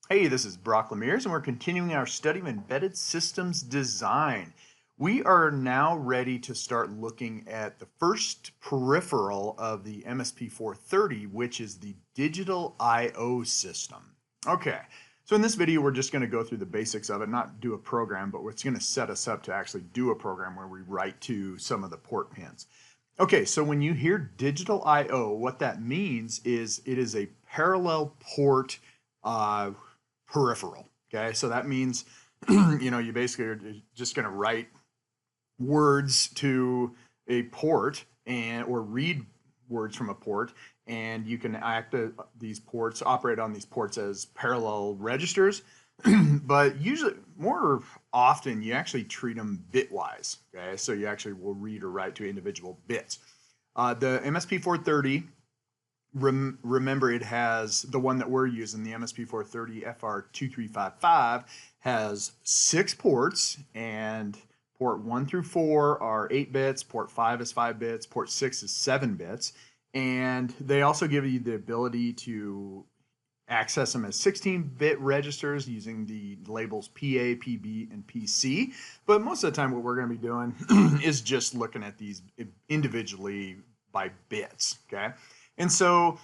Hey, this is Brock Lemire's, and we're continuing our study of embedded systems design. We are now ready to start looking at the first peripheral of the MSP430, which is the digital I/O system. Okay, so in this video, we're just going to go through the basics of it, not do a program, but it's going to set us up to actually do a program where we write to some of the port pins. Okay, so when you hear digital I/O, what that means is it is a parallel port uh, peripheral. Okay, so that means you basically are just going to write words to a port and or read words from a port, and you can these ports operate on these ports as parallel registers. But usually, more often, you actually treat them bitwise. Okay, so you actually will read or write to individual bits. The MSP430, remember, it has the one that we're using, the MSP430 FR2355, has 6 ports, and port 1 through 4 are 8 bits, port 5 is 5 bits, port 6 is 7 bits, and they also give you the ability to access them as 16-bit registers using the labels PA, PB, and PC. But most of the time what we're going to be doing is just looking at these individually by bits, okay? And so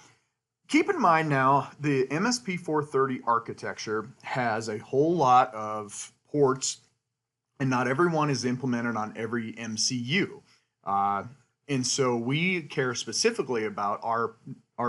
keep in mind now, the MSP430 architecture has a whole lot of ports, and not every one is implemented on every MCU. And so we care specifically about our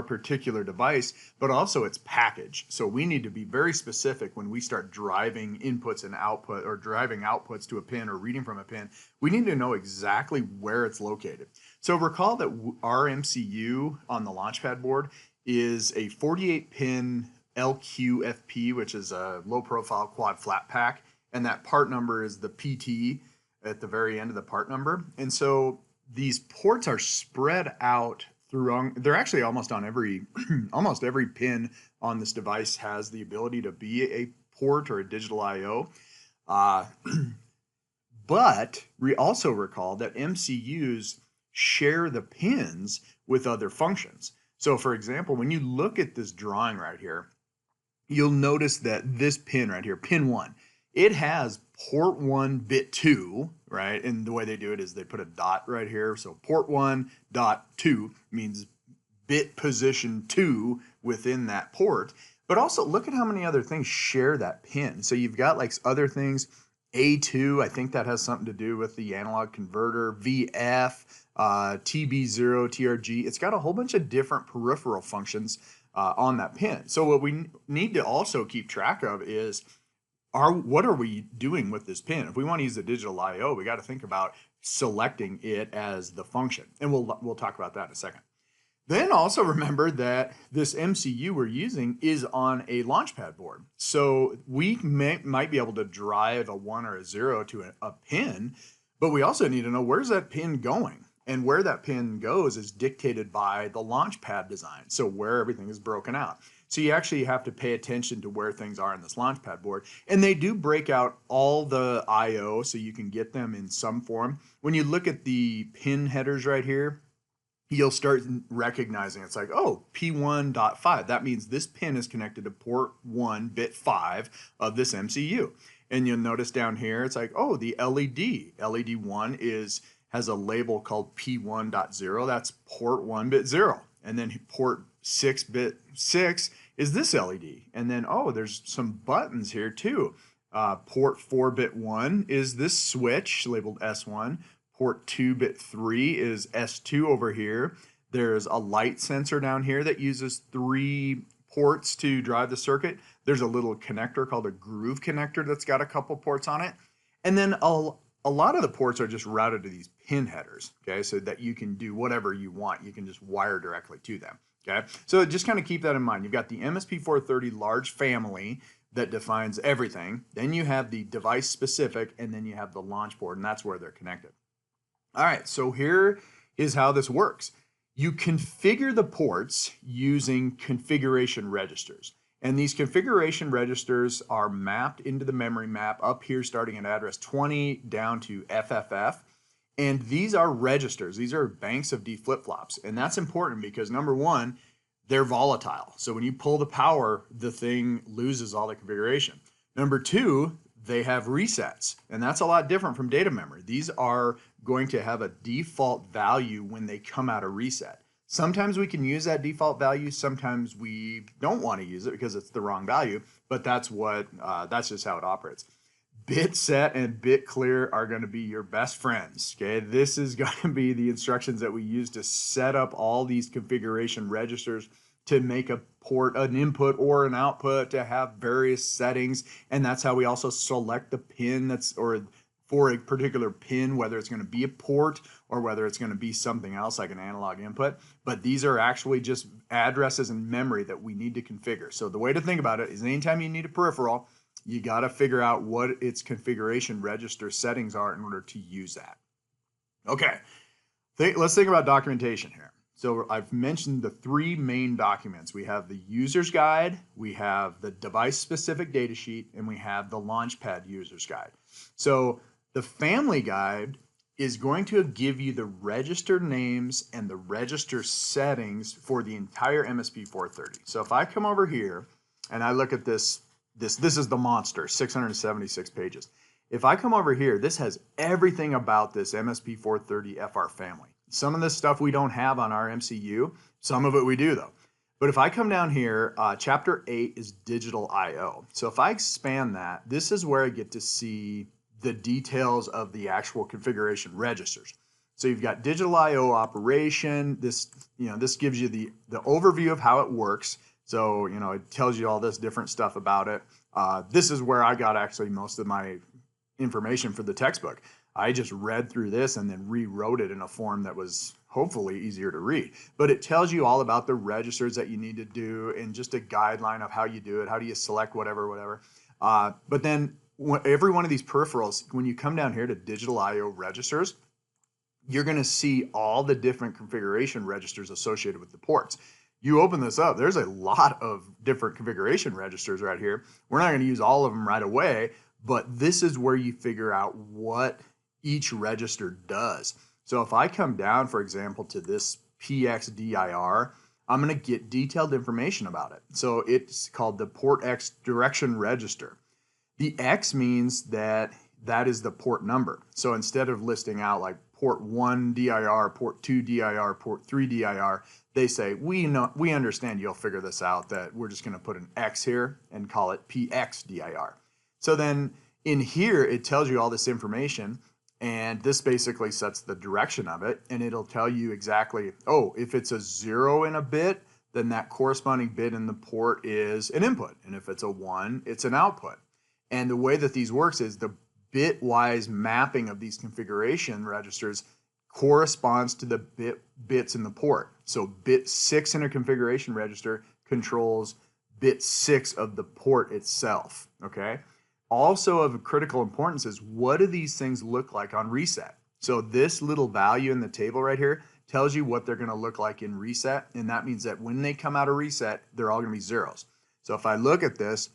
particular device, but also its package. So we need to be very specific when we start driving inputs and output, or driving outputs to a pin or reading from a pin. We need to know exactly where it's located. So recall that our MCU on the Launchpad board is a 48-pin LQFP, which is a low-profile quad flat pack, and that part number is the PT at the very end of the part number. And so these ports are spread out through, they're actually almost on every almost every pin on this device has the ability to be a port or a digital I/O. But we also recall that MCUs share the pins with other functions. So for example, when you look at this drawing right here, you'll notice that this pin right here, pin 1, it has port 1 bit 2, right? And the way they do it is they put a dot right here. So port 1 dot 2 means bit position 2 within that port. But also look at how many other things share that pin. So you've got like other things, A2, I think that has something to do with the analog converter, VF, TB0, TRG. It's got a whole bunch of different peripheral functions on that pin. So what we need to also keep track of is what are we doing with this pin? If we want to use the digital I/O, we got to think about selecting it as the function, and we'll talk about that in a second. Then also remember that this MCU we're using is on a Launchpad board, so we might be able to drive a 1 or a 0 to a pin, but we also need to know where's that pin going. And where that pin goes is dictated by the Launchpad design, so where everything is broken out. So you actually have to pay attention to where things are in this Launchpad board. And they do break out all the I/O so you can get them in some form. When you look at the pin headers right here, you'll start recognizing it's like, oh, P1.5. That means this pin is connected to port 1 bit 5 of this MCU. And you'll notice down here, it's like, oh, the LED. LED 1 has a label called P1.0. That's port 1 bit 0. And then port 6 bit 6 is this LED. And then, oh, there's some buttons here too. Port 4 bit 1 is this switch labeled S1. Port 2 bit 3 is S2 over here. There's a light sensor down here that uses 3 ports to drive the circuit. There's a little connector called a groove connector that's got a couple ports on it. And then a lot of the ports are just routed to these pin headers, okay, so that you can do whatever you want. You can just wire directly to them, okay? So just kind of keep that in mind. You've got the MSP430 large family that defines everything. Then you have the device specific, and then you have the launch board, and that's where they're connected. All right, so here is how this works. You configure the ports using configuration registers. And these configuration registers are mapped into the memory map up here starting at address 20 down to FFF. And these are registers. These are banks of D flip-flops. And that's important because number one, they're volatile. So when you pull the power, the thing loses all the configuration. Number two, they have resets, and that's a lot different from data memory. These are going to have a default value when they come out of reset. Sometimes we can use that default value. Sometimes we don't want to use it because it's the wrong value, but that's just how it operates. Bit set and bit clear are going to be your best friends. Okay, this is going to be the instructions that we use to set up all these configuration registers to make a port an input or an output, to have various settings. And that's how we also select the pin or for a particular pin, whether it's going to be a port or whether it's going to be something else like an analog input. But these are actually just addresses in memory that we need to configure. So the way to think about it is anytime you need a peripheral, you got to figure out what its configuration register settings are in order to use that. Okay, let's think about documentation here. So I've mentioned the three main documents. We have the user's guide, we have the device-specific datasheet, and we have the Launchpad user's guide. So the family guide is going to give you the register names and the register settings for the entire MSP430. So if I come over here and I look at this is the monster, 676 pages. If I come over here, this has everything about this MSP430 FR family. Some of this stuff we don't have on our MCU. Some of it we do though. But if I come down here, chapter 8 is digital IO. So if I expand that, this is where I get to see the details of the actual configuration registers. So you've got digital IO operation. This gives you the overview of how it works. So, it tells you all this different stuff about it. This is where I got actually most of my information for the textbook. I just read through this and then rewrote it in a form that was hopefully easier to read. But it tells you all about the registers that you need to do and just a guideline of how you do it. How do you select whatever. But then every one of these peripherals, when you come down here to digital IO registers, you're going to see all the different configuration registers associated with the ports. You open this up, there's a lot of different configuration registers right here. We're not going to use all of them right away, but this is where you figure out what each register does. So if I come down, for example, to this PXDIR, I'm going to get detailed information about it. So it's called the Port X Direction Register. The X means that is the port number. So instead of listing out like port 1 DIR, port 2 DIR, port 3 DIR, they say, we understand you'll figure this out, that we're just going to put an X here and call it PXDIR. So then in here, it tells you all this information, and this basically sets the direction of it, and it'll tell you exactly, if it's a 0 in a bit, then that corresponding bit in the port is an input, and if it's a 1, it's an output. And the way that these works is the bitwise mapping of these configuration registers corresponds to the bits in the port. So bit 6 in a configuration register controls bit 6 of the port itself, okay? Also of critical importance is, what do these things look like on reset? So this little value in the table right here tells you what they're going to look like in reset, and that means that when they come out of reset, they're all going to be zeros. So if I look at this,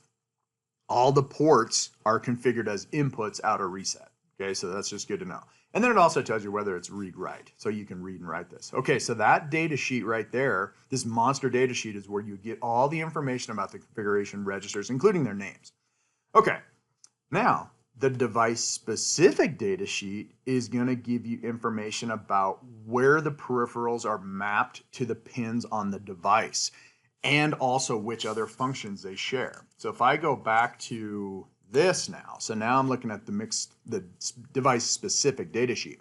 all the ports are configured as inputs out of reset. Okay, so that's just good to know. And then it also tells you whether it's read-write, so you can read and write this. Okay, so that data sheet right there, this monster data sheet, is where you get all the information about the configuration registers, including their names. Okay, now the device-specific data sheet is going to give you information about where the peripherals are mapped to the pins on the device, and also which other functions they share. So if I go back to this now, so now I'm looking at the device-specific data sheet.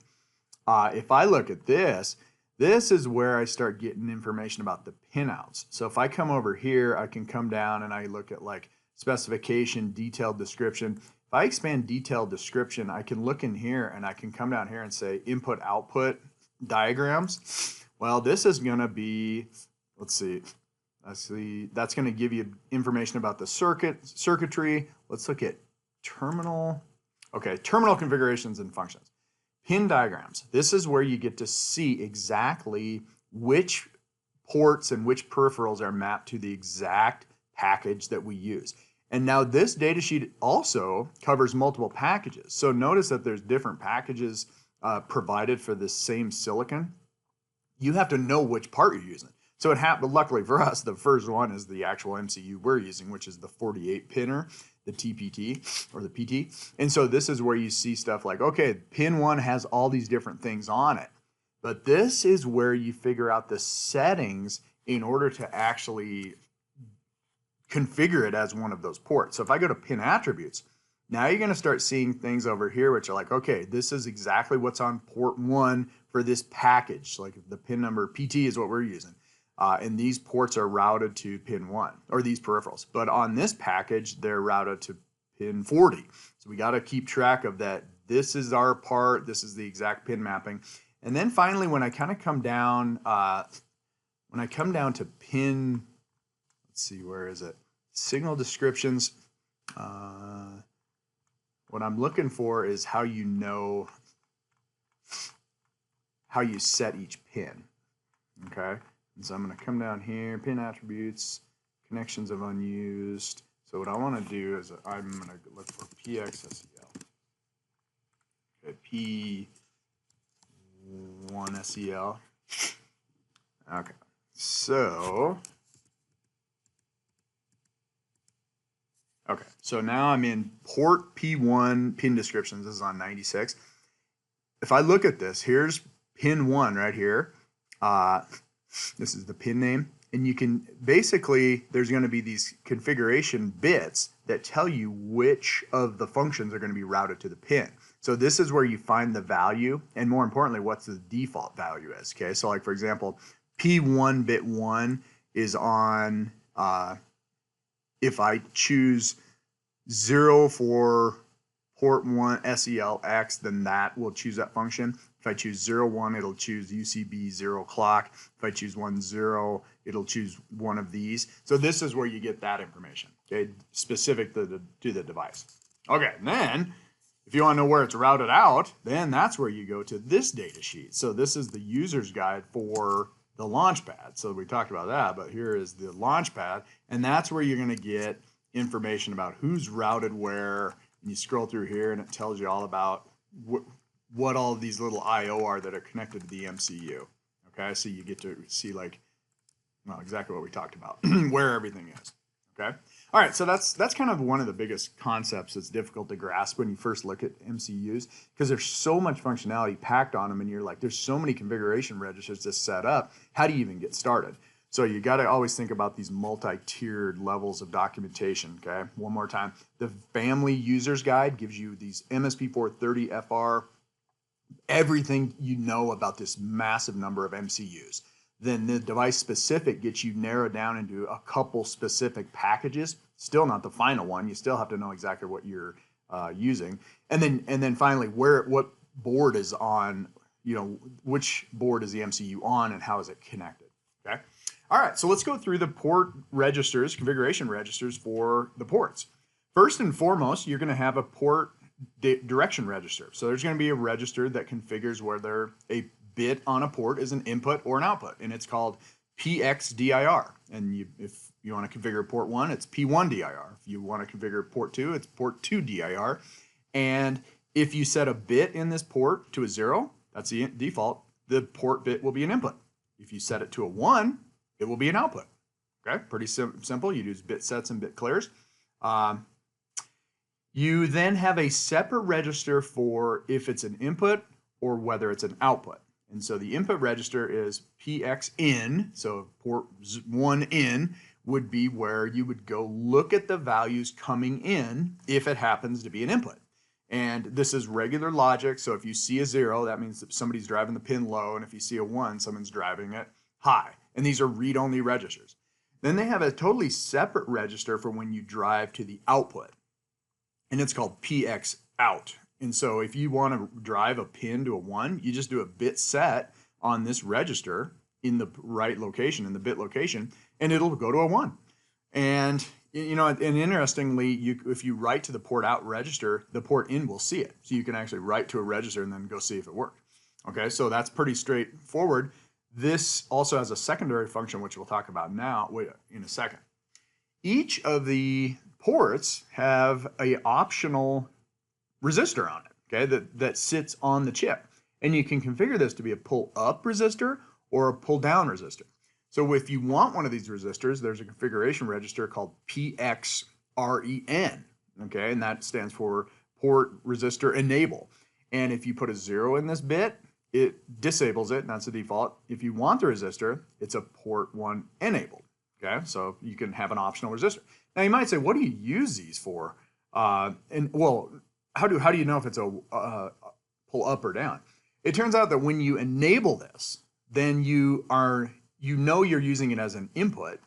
If I look at this is where I start getting information about the pinouts. So if I come over here, I can come down and I look at like specification, detailed description. If I expand detailed description, I can look in here and I can come down here and say input-output diagrams. Well, this is going to be, let's see, that's going to give you information about the circuitry. Let's look at terminal. Okay, terminal configurations and functions. Pin diagrams. This is where you get to see exactly which ports and which peripherals are mapped to the exact package that we use. And now this datasheet also covers multiple packages. So notice that there's different packages provided for this same silicon. You have to know which part you're using. So it happened, luckily for us, the first one is the actual MCU we're using, which is the 48 pinner, the TPT or the PT. And so this is where you see stuff like, okay, pin 1 has all these different things on it. But this is where you figure out the settings in order to actually configure it as one of those ports. So if I go to pin attributes, now you're going to start seeing things over here which are like, okay, this is exactly what's on port 1 for this package. So like the pin number PT is what we're using. And these ports are routed to pin 1, or these peripherals. But on this package, they're routed to pin 40. So we got to keep track of that. This is our part. This is the exact pin mapping. And then finally, when I kind of come down, to pin, let's see, where is it? Signal descriptions. What I'm looking for is how you know how you set each pin. Okay. And so I'm going to come down here, pin attributes, connections of unused. So what I want to do is I'm going to look for PXSEL. Okay, P1SEL. Okay, so now I'm in port P1 pin descriptions. This is on 96. If I look at this, here's pin 1 right here. This is the pin name, and you can basically, there's going to be these configuration bits that tell you which of the functions are going to be routed to the pin. So this is where you find the value, and more importantly, what's the default value is. Okay, so like for example, P1 bit 1 is on, if I choose 0 for port 1 SELX, then that will choose that function. If I choose 0, 1, it'll choose UCB 0 clock. If I choose 1, 0, it'll choose one of these. So this is where you get that information, okay, specific to the device. Okay, and then if you want to know where it's routed out, then that's where you go to this data sheet. So this is the user's guide for the Launchpad. So we talked about that, but here is the Launchpad, and that's where you're going to get information about who's routed where. And you scroll through here, and it tells you all about what all of these little I/O are that are connected to the MCU. Okay, so you get to see like, well, exactly what we talked about, where everything is. Okay, all right. So that's kind of one of the biggest concepts that's difficult to grasp when you first look at MCUs, because there's so much functionality packed on them, and you're like, there's so many configuration registers to set up. How do you even get started? So you got to always think about these multi-tiered levels of documentation, okay? One more time. The family user's guide gives you these MSP430 FR, everything you know about this massive number of MCUs. Then the device specific gets you narrowed down into a couple specific packages. Still not the final one. You still have to know exactly what you're using. And then finally, what board is on, which board is the MCU on and how is it connected, okay? All right, so let's go through the port registers, configuration registers for the ports. First and foremost, you're going to have a port direction register. So there's going to be a register that configures whether a bit on a port is an input or an output, and it's called PXDIR. And if you want to configure port 1, it's P1DIR. If you want to configure port 2, it's port 2DIR. And if you set a bit in this port to a 0, that's the default, the port bit will be an input. If you set it to a 1, it will be an output. Okay, pretty simple. You use bit sets and bit clears. You then have a separate register for if it's an input or whether it's an output. And so the input register is PXIN, so port 1 in would be where you would go look at the values coming in if it happens to be an input. And this is regular logic, so if you see a 0, that means that somebody's driving the pin low, and if you see a 1, someone's driving it high. And these are read-only registers. Then they have a totally separate register for when you drive to the output, and it's called PX out. And so if you want to drive a pin to a 1, you just do a bit set on this register in the right location, in the bit location, and it'll go to a 1. And and interestingly, if you write to the port out register, the port in will see it. So you can actually write to a register and then go see if it worked. Okay, so that's pretty straightforward. This also has a secondary function, which we'll talk about now in a second. Each of the ports have an optional resistor on it, okay, that sits on the chip. And you can configure this to be a pull-up resistor or a pull-down resistor. So if you want one of these resistors, there's a configuration register called PXREN, okay, and that stands for port resistor enable. And if you put a 0 in this bit, it disables it, and that's the default. If you want the resistor, it's a port 1 enabled, okay? So you can have an optional resistor. Now you might say, what do you use these for? And well, how do you know if it's a pull up or down? It turns out that when you enable this, then you know you're using it as an input.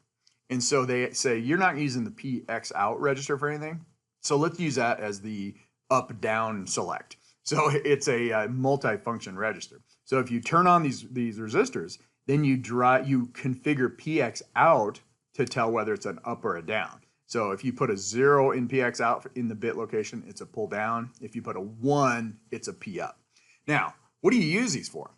And so they say you're not using the PX out register for anything. So let's use that as the up down select. So it's a multi-function register. So if you turn on these resistors, then you configure PX out to tell whether it's an up or a down. So if you put a 0 in PX out in the bit location, it's a pull down. If you put a 1, it's a P up. Now, what do you use these for?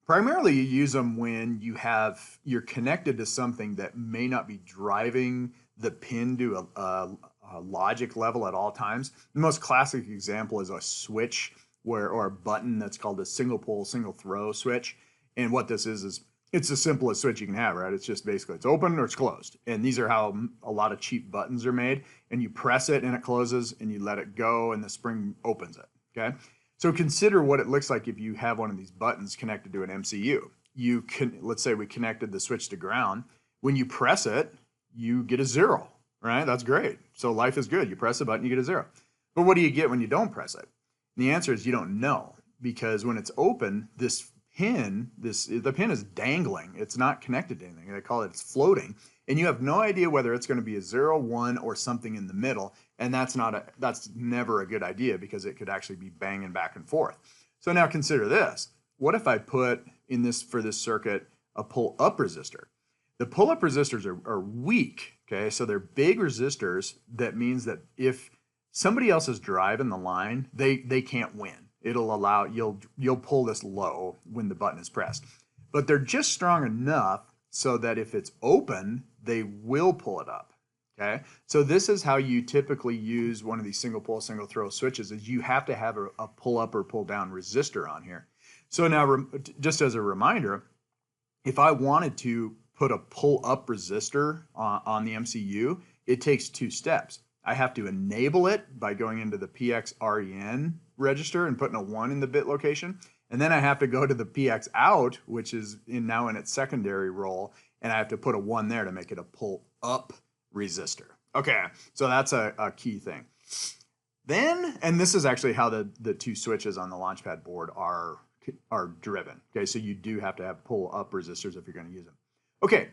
Primarily, you use them when you're connected to something that may not be driving the pin to a logic level at all times. The most classic example is a switch or a button that's called a single pull, single throw switch. And what this is it's the simplest switch you can have, right? It's just basically it's open or it's closed. And these are how a lot of cheap buttons are made. And you press it and it closes and you let it go and the spring opens it, okay? So consider what it looks like if you have one of these buttons connected to an MCU. Let's say we connected the switch to ground. When you press it, you get a 0, right? That's great. So life is good. You press the button, you get a 0. But what do you get when you don't press it? And the answer is you don't know, because when it's open, the pin is dangling. It's not connected to anything. They call it's floating. And you have no idea whether it's going to be a 0, 1, or something in the middle. And that's never a good idea, because it could actually be banging back and forth. So now consider this. What if I put for this circuit a pull-up resistor? The pull-up resistors are weak, okay? So they're big resistors. That means that if somebody else is driving the line, they can't win. You'll pull this low when the button is pressed. But they're just strong enough so that if it's open, they will pull it up, okay? So this is how you typically use one of these single pull, single throw switches, is you have to have a pull up or pull down resistor on here. So now, just as a reminder, if I wanted to put a pull up resistor on the MCU, it takes 2 steps. I have to enable it by going into the PXREN register and putting a 1 in the bit location. And then I have to go to the PX out, which is now in its secondary role, and I have to put a 1 there to make it a pull up resistor. Okay, so that's a key thing. Then, and this is actually how the 2 switches on the Launchpad board are driven. Okay, so you do have to have pull up resistors if you're going to use them. Okay,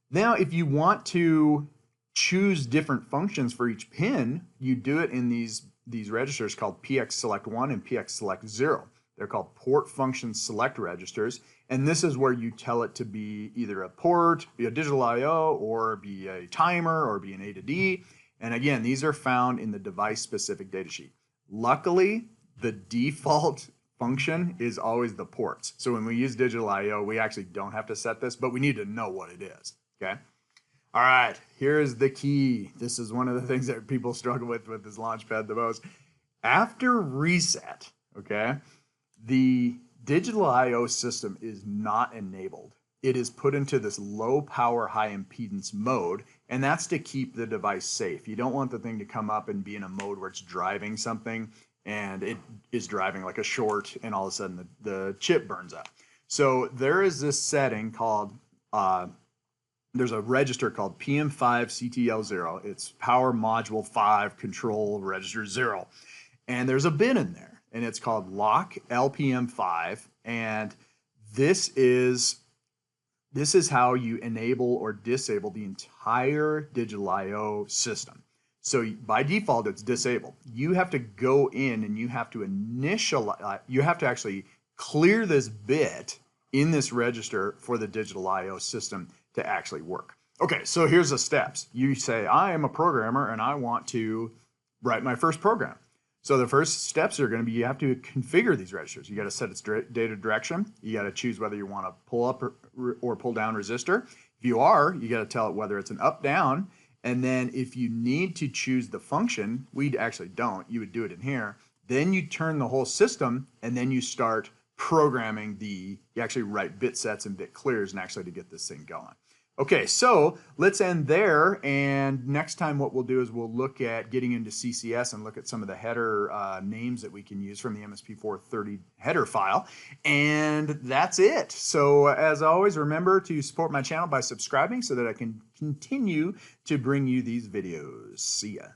now if you want to choose different functions for each pin, you do it in these registers called PX select 1 and PX select 0. They're called port function select registers, and this is where you tell it to be either a port, be a digital I/O, or be a timer, or be an A to D. And again, these are found in the device-specific datasheet. Luckily, the default function is always the ports. So when we use digital I/O, we actually don't have to set this, but we need to know what it is, okay? All right, here's the key. This is one of the things that people struggle with this Launchpad the most. After reset, okay, the digital I/O system is not enabled. It is put into this low power, high impedance mode, and that's to keep the device safe. You don't want the thing to come up and be in a mode where it's driving something and it is driving like a short, and all of a sudden the chip burns up. So there is this setting called, there's a register called PM5CTL0. It's Power Module 5 Control Register 0. And there's a bin in there, and it's called Lock LPM5. And this is how you enable or disable the entire digital I/O system. So by default, it's disabled. You have to go in and you have to you have to actually clear this bit in this register for the digital I/O system to actually work. Okay, so here's the steps. You say, I am a programmer and I want to write my first program. So the first steps are going to be, you have to configure these registers. You got to set its data direction. You got to choose whether you want to pull up or pull down resistor. If you are, you got to tell it whether it's an up, down. And then if you need to choose the function, we actually don't. You would do it in here. Then you turn the whole system, and then you start programming you actually write bit sets and bit clears and actually to get this thing going. Okay, so let's end there, and next time what we'll do is we'll look at getting into CCS and look at some of the header names that we can use from the MSP430 header file, and that's it. So as always, remember to support my channel by subscribing so that I can continue to bring you these videos. See ya.